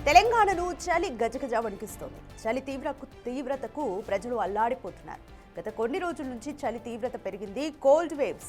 తెలంగాణను చలి గజగజ వణికిస్తోంది. చలి తీవ్రతకు ప్రజలు అల్లాడిపోతున్నారు. గత కొన్ని రోజుల నుంచి చలి తీవ్రత పెరిగింది.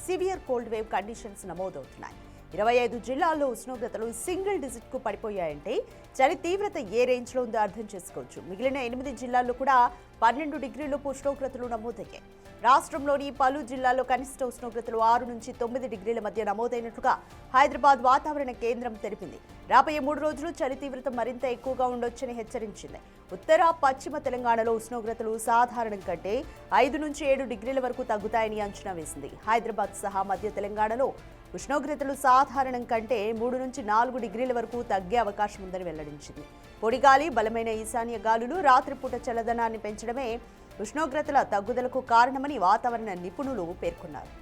సివియర్ కోల్డ్ వేవ్ కండిషన్స్ నమోదవుతున్నాయి. 25 జిల్లాల్లో ఉష్ణోగ్రతలు సింగిల్ డిజిట్ కు పడిపోయాయంటే చలి తీవ్రత ఏ రేంజ్ లో ఉందో అర్థం చేసుకోవచ్చు. మిగిలిన 8 జిల్లాల్లో కూడా 12 డిగ్రీలలోపు ఉష్ణోగ్రతలు నమోదయ్యాయి. రాష్ట్రంలోని పలు జిల్లాల్లో కనిష్ట ఉష్ణోగ్రతలు 6 నుంచి 9 డిగ్రీల మధ్య నమోదైనట్లుగా హైదరాబాద్ వాతావరణ కేంద్రం తెలిపింది. రాబోయే 3 రోజులు చలి తీవ్రత మరింత ఎక్కువగా ఉండొచ్చని హెచ్చరించింది. ఉత్తర పశ్చిమ తెలంగాణలో ఉష్ణోగ్రతలు సాధారణం కంటే 5 నుంచి 7 డిగ్రీల వరకు తగ్గుతాయని అంచనా వేసింది. హైదరాబాద్ సహా మధ్య తెలంగాణలో ఉష్ణోగ్రతలు సాధారణం కంటే 3 నుంచి 4 డిగ్రీల వరకు తగ్గే అవకాశం ఉందని వెల్లడించింది. పొడిగాలి, బలమైన ఈశాన్య గాలులు రాత్రిపూట చల్లదనాన్ని పెంచడమే ఉష్ణోగ్రతల తగ్గుదలకు కారణమని వాతావరణ నిపుణులు పేర్కొన్నారు.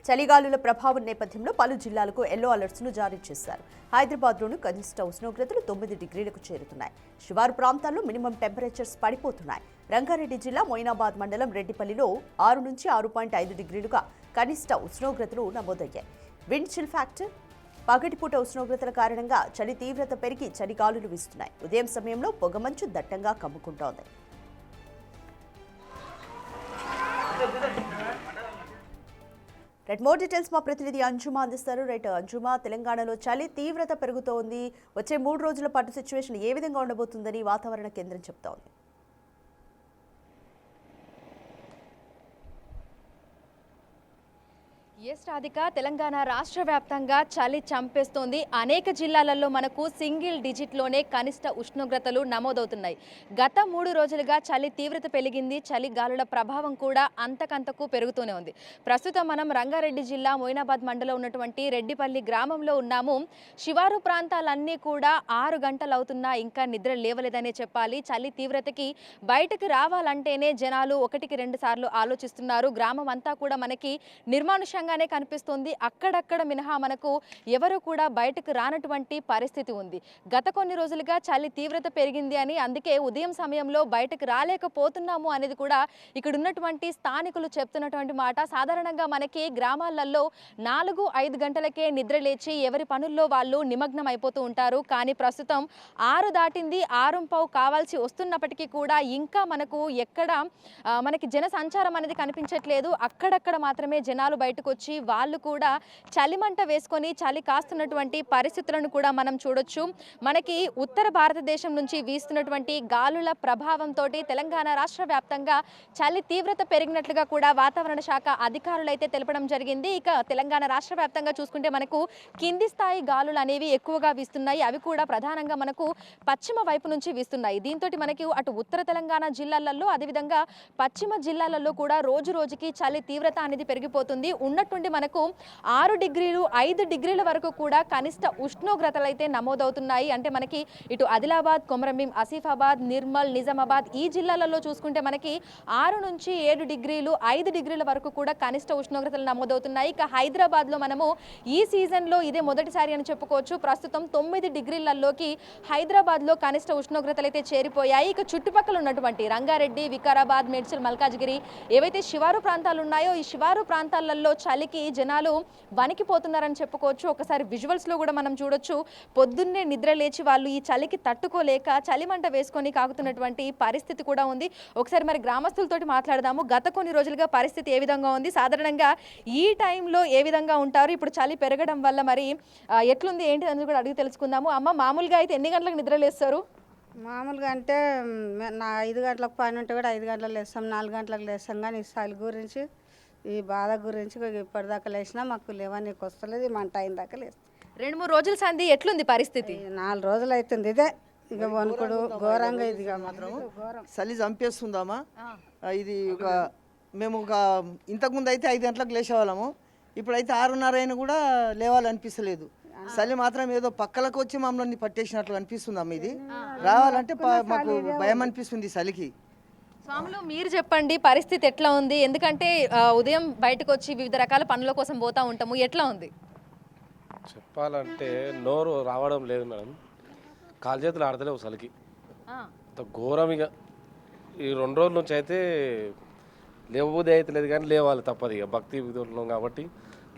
చలిగాలుల ప్రభావం నేపథ్యంలో పలు జిల్లాలకు ఎల్లో అలర్ట్స్ ను జారీ చేశారు. హైదరాబాద్లోనూ కనిష్ట ఉష్ణోగ్రతలు 9 డిగ్రీలకు చేరుతున్నాయి. శివారు ప్రాంతాల్లో మినిమం టెంపరేచర్స్ పడిపోతున్నాయి. రంగారెడ్డి జిల్లా మొయినాబాద్ మండలం రెడ్డిపల్లిలో 6 నుంచి 6.5 డిగ్రీలుగా కనిష్ట ఉష్ణోగ్రతలు నమోదయ్యాయి. విండ్ చిల్ ఫ్యాక్టర్, పగటిపూట ఉష్ణోగ్రతల కారణంగా చలి తీవ్రత పెరిగి చలిగాలులు వీస్తున్నాయి. ఉదయం సమయంలో పొగమంచు దట్టంగా కమ్ముకుంటోంది. మోర్ డీటెయిల్స్ మా ప్రతినిధి అంజుమా అందిస్తారు. అంజుమా, తెలంగాణలో చలి తీవ్రత పెరుగుతోంది. వచ్చే 3 రోజుల పాటు సిచ్యువేషన్ ఏ విధంగా ఉండబోతుందని వాతావరణ కేంద్రం చెప్తోంది? రాధిక, తెలంగాణ రాష్ట్ర వ్యాప్తంగా చలి చంపేస్తోంది. అనేక జిల్లాలలో మనకు సింగిల్ డిజిట్లోనే కనిష్ట ఉష్ణోగ్రతలు నమోదవుతున్నాయి. గత 3 రోజులుగా చలి తీవ్రత పెరిగింది. చలి గాలుల ప్రభావం కూడా అంతకంతకు పెరుగుతూనే ఉంది. ప్రస్తుతం మనం రంగారెడ్డి జిల్లా మొయినాబాద్ మండలం ఉన్నటువంటి రెడ్డిపల్లి గ్రామంలో ఉన్నాము. శివారు ప్రాంతాలన్నీ కూడా 6 గంటలు అవుతున్నా ఇంకా నిద్ర లేవలేదనే చెప్పాలి. చలి తీవ్రతకి బయటకు రావాలంటేనే జనాలు 1కి 2 సార్లు ఆలోచిస్తున్నారు. గ్రామం అంతా కూడా మనకి నిర్మానుషంగా కనిపిస్తుంది. అక్కడక్కడ మినహా మనకు ఎవరు కూడా బయటకు రానటువంటి పరిస్థితి ఉంది. గత కొన్ని రోజులుగా చలి తీవ్రత పెరిగింది అని, అందుకే ఉదయం సమయంలో బయటకు రాలేకపోతున్నాము అనేది కూడా ఇక్కడ ఉన్నటువంటి స్థానికులు చెప్తున్నటువంటి మాట. సాధారణంగా మనకి గ్రామాలలో 4-5 గంటలకే నిద్ర లేచి ఎవరి పనుల్లో వాళ్ళు నిమగ్నం అయిపోతూ ఉంటారు. కానీ ప్రస్తుతం 6 దాటింది, 6:15 కావాల్సి వస్తున్నప్పటికీ కూడా ఇంకా మనకు ఎక్కడ మనకి జన సంచారం అనేది కనిపించట్లేదు. అక్కడక్కడ మాత్రమే జనాలు బయటకు వచ్చి వాళ్ళు కూడా చలిమంట వేసుకొని చలి కాస్తున్నటువంటి పరిస్థితులను కూడా మనం చూడొచ్చు. మనకి ఉత్తర భారతదేశం నుంచి వీస్తున్నటువంటి గాలుల ప్రభావంతో తెలంగాణ రాష్ట్ర వ్యాప్తంగా చలి తీవ్రత పెరిగినట్లుగా కూడా వాతావరణ శాఖ అధికారులు అయితే తెలపడం జరిగింది. ఇక తెలంగాణ రాష్ట్ర వ్యాప్తంగా చూసుకుంటే మనకు కింది స్థాయి గాలులు అనేవి ఎక్కువగా వీస్తున్నాయి. అవి కూడా ప్రధానంగా మనకు పశ్చిమ వైపు నుంచి వీస్తున్నాయి. దీంతో మనకి అటు ఉత్తర తెలంగాణ జిల్లాలలో, అదేవిధంగా పశ్చిమ జిల్లాలలో కూడా రోజు రోజుకి చలి తీవ్రత అనేది పెరిగిపోతుంది. ఉన్నట్టుండి మనకు 6 డిగ్రీలు 5 డిగ్రీల వరకు కూడా కనిష్ట ఉష్ణోగ్రతలు అయితే నమోదవుతున్నాయి. అంటే మనకి ఇటు ఆదిలాబాద్, కొమరంభీం, ఆసిఫాబాద్, నిర్మల్, నిజామాబాద్ ఈ జిల్లాలలో చూసుకుంటే మనకి 6 నుంచి 7 డిగ్రీలు 5 డిగ్రీల వరకు కూడా కనిష్ట ఉష్ణోగ్రతలు నమోదవుతున్నాయి. ఇక హైదరాబాద్లో మనము ఈ సీజన్లో ఇదే మొదటిసారి అని చెప్పుకోవచ్చు. ప్రస్తుతం 9 డిగ్రీలలోకి హైదరాబాద్లో కనిష్ట ఉష్ణోగ్రతలు అయితే చేరిపోయాయి. ఇక చుట్టుపక్కల ఉన్నటువంటి రంగారెడ్డి, వికారాబాద్, మేడ్చల్, మల్కాజ్గిరి ఏవైతే శివారు ప్రాంతాలు ఉన్నాయో ఈ శివారు ప్రాంతాలలో చలికి జనాలు వణికిపోతున్నారని చెప్పుకోవచ్చు. ఒకసారి విజువల్స్లో కూడా మనం చూడొచ్చు. పొద్దున్నే నిద్ర లేచి వాళ్ళు ఈ చలికి తట్టుకోలేక చలిమంట వేసుకొని కాగుతున్నటువంటి పరిస్థితి కూడా ఉంది. ఒకసారి మరి గ్రామస్తులతోటి మాట్లాడదాము. గత కొన్ని రోజులుగా పరిస్థితి ఏ విధంగా ఉంది, సాధారణంగా ఈ టైంలో ఏ విధంగా ఉంటారు, ఇప్పుడు చలి పెరగడం వల్ల మరి ఎట్లుంది ఏంటి అని కూడా అడిగి తెలుసుకుందాము. అమ్మ, మామూలుగా అయితే ఎన్ని గంటలకు నిద్ర లేస్తారు? మామూలుగా అంటే 5 గంటలకు పని ఉంటే కూడా 5 గంటలకు లేస్తాం, 4 గంటలకు లేస్తాం. కానీ ఈ చలి గురించి, ఈ బాధ గురించి ఇప్పటిదాకా లేచినా మాకు లేవనీకి వస్తలేదు. మంట అయిన దాకా లేస్తాం. 2-3 రోజుల సంధి ఎట్లుంది పరిస్థితి? 4 రోజులు అవుతుంది ఇదే. ఇక వణుకుడు ఘోరంగా, ఇది మాత్రం చలి చంపేస్తుందామా. ఇది మేము ఇంతకుముందు అయితే 5 గంటలకు లేచేవాళ్ళము. ఇప్పుడైతే 6:30 అయినా కూడా లేవాలనిపిస్తలేదు. చలి మాత్రం ఏదో పక్కలకు వచ్చి మమ్మల్ని పట్టేసినట్లు అనిపిస్తుందమ్మ. ఇది రావాలంటే మాకు భయం అనిపిస్తుంది చలికి. స్వాములు, మీరు చెప్పండి పరిస్థితి ఎట్లా ఉంది? ఎందుకంటే ఉదయం బయటకు వచ్చి వివిధ రకాల పనుల కోసం పోతా ఉంటాము. ఎట్లా ఉంది చెప్పాలంటే నోరు రావడం లేదు మేడం. కాలు చేతులు ఆడతలేవు చలికి. ఘోరం. ఇక ఈ 2 రోజుల నుంచి అయితే లేవబోదే అవుతలేదు కానీ లేవాలి తప్పదు ఇక భక్తి ఉన్నాం కాబట్టి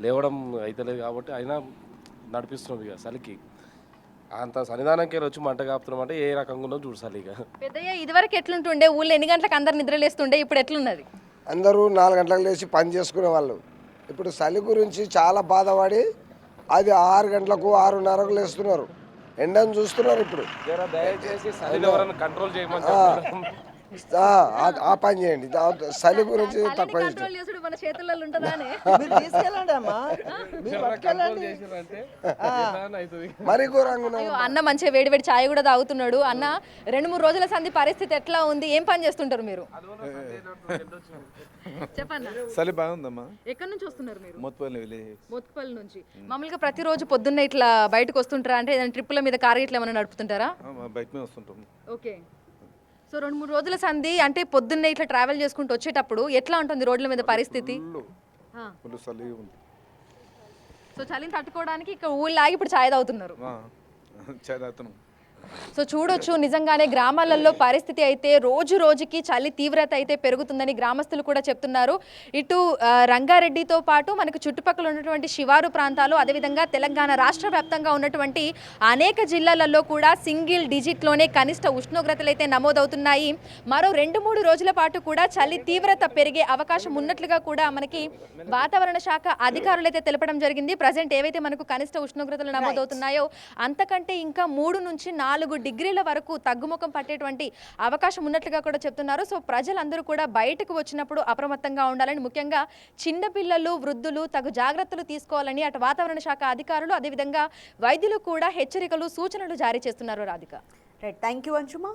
లేవడం అవుతలేదు కాబట్టి అయినా నడిపిస్తున్నాం ఇక చలికి అంత సన్నిధానంకి వచ్చి మంట కాపుతున్నాం అంటే ఏ రకంగా ఉందో చూడాలి ఇక. పెద్దయ్య ఇదివరకు ఎట్లుంటుండే ఊళ్ళో ఎన్ని గంటలకు అందరు నిద్రలేస్తుండే ఇప్పుడు ఎట్లున్నది? అందరూ 4 గంటలకు లేచి పని చేసుకునే వాళ్ళు. ఇప్పుడు చలి గురించి చాలా బాధపడి అది 6 గంటలకు 6:30కు లేస్తున్నారు. ఎండను చూస్తున్నారు ఇప్పుడు. దయచేసి చలిని ఎవరైనా కంట్రోల్ చేయమని ఆ పని చేయండి. చలి గురించి తక్కువ కంట్రోల్ చేసుడు మన చేతుల్లో ఉంటుందా అని మీరు తీసుకెళ్ళండి అమ్మా, మీరు పట్టుకెళ్ళండి. మరీ ఘోరంగా అయ్యో, అన్న మంచిగా వేడి వేడి ఛాయ్ కూడా తాగుతున్నాడు. అన్న 2-3 రోజుల సంధి పరిస్థితి ఎట్లా ఉంది? ఏం పని చేస్తుంటారు మీరు? చెప్పండి. చలి బాగుందమ్మా. ఎక్కడి నుంచి వస్తున్నారు మీరు? మొత్తుపల్లి విలేజ్. మొత్తుపల్లి నుంచి. మామూలుగా ప్రతిరోజు పొద్దున్నే ఇట్లా బయటకు వస్తుంటారా? అంటే ఏదైనా ట్రిప్పుల మీద కారు ఇట్లా ఏమైనా నడుపుతుంటారా? బైక్ మీద వస్తుంటాం. ఓకే. సో 2-3 రోజుల సంధి అంటే పొద్దున్నే ఇట్లా ట్రావెల్ చేసుకుంటూ వచ్చేటప్పుడు ఎట్లా ఉంటుంది రోడ్ల మీద పరిస్థితి? ఫుల్ చలిగా ఉంది. సో చలిని తట్టుకోవడానికి ఇక్కడ ఊళ్ళో ఆగి ఇప్పుడు ఛాయ్ తాగుతున్నారు. చాయ్ తాగుతున్నాం. సో చూడొచ్చు, నిజంగానే గ్రామాలలో పరిస్థితి అయితే రోజు రోజుకి చలి తీవ్రత అయితే పెరుగుతుందని గ్రామస్తులు కూడా చెప్తున్నారు. ఇటు రంగారెడ్డితో పాటు మనకు చుట్టుపక్కల ఉన్నటువంటి శివారు ప్రాంతాలు, అదేవిధంగా తెలంగాణ రాష్ట్ర వ్యాప్తంగా ఉన్నటువంటి అనేక జిల్లాలలో కూడా సింగిల్ డిజిట్లోనే కనిష్ట ఉష్ణోగ్రతలు అయితే నమోదవుతున్నాయి. మరో 2-3 రోజుల పాటు కూడా చలి తీవ్రత పెరిగే అవకాశం ఉన్నట్లుగా కూడా మనకి వాతావరణ శాఖ అధికారులు అయితే తెలపడం జరిగింది. ప్రజెంట్ ఏవైతే మనకు కనిష్ట ఉష్ణోగ్రతలు నమోదవుతున్నాయో అంతకంటే ఇంకా 3 నుంచి 4 డిగ్రీల వరకు తగ్గుముఖం పట్టేటువంటి అవకాశం ఉన్నట్లుగా కూడా చెప్తున్నారు. సో ప్రజలందరూ కూడా బయటకు వచ్చినప్పుడు అప్రమత్తంగా ఉండాలని, ముఖ్యంగా చిన్నపిల్లలు, వృద్ధులు తగు జాగ్రత్తలు తీసుకోవాలని అటు వాతావరణ శాఖ అధికారులు అదేవిధంగా వైద్యులు కూడా హెచ్చరికలు, సూచనలు జారీ చేస్తున్నారు. రాధిక. Right, thank you అంశుమా.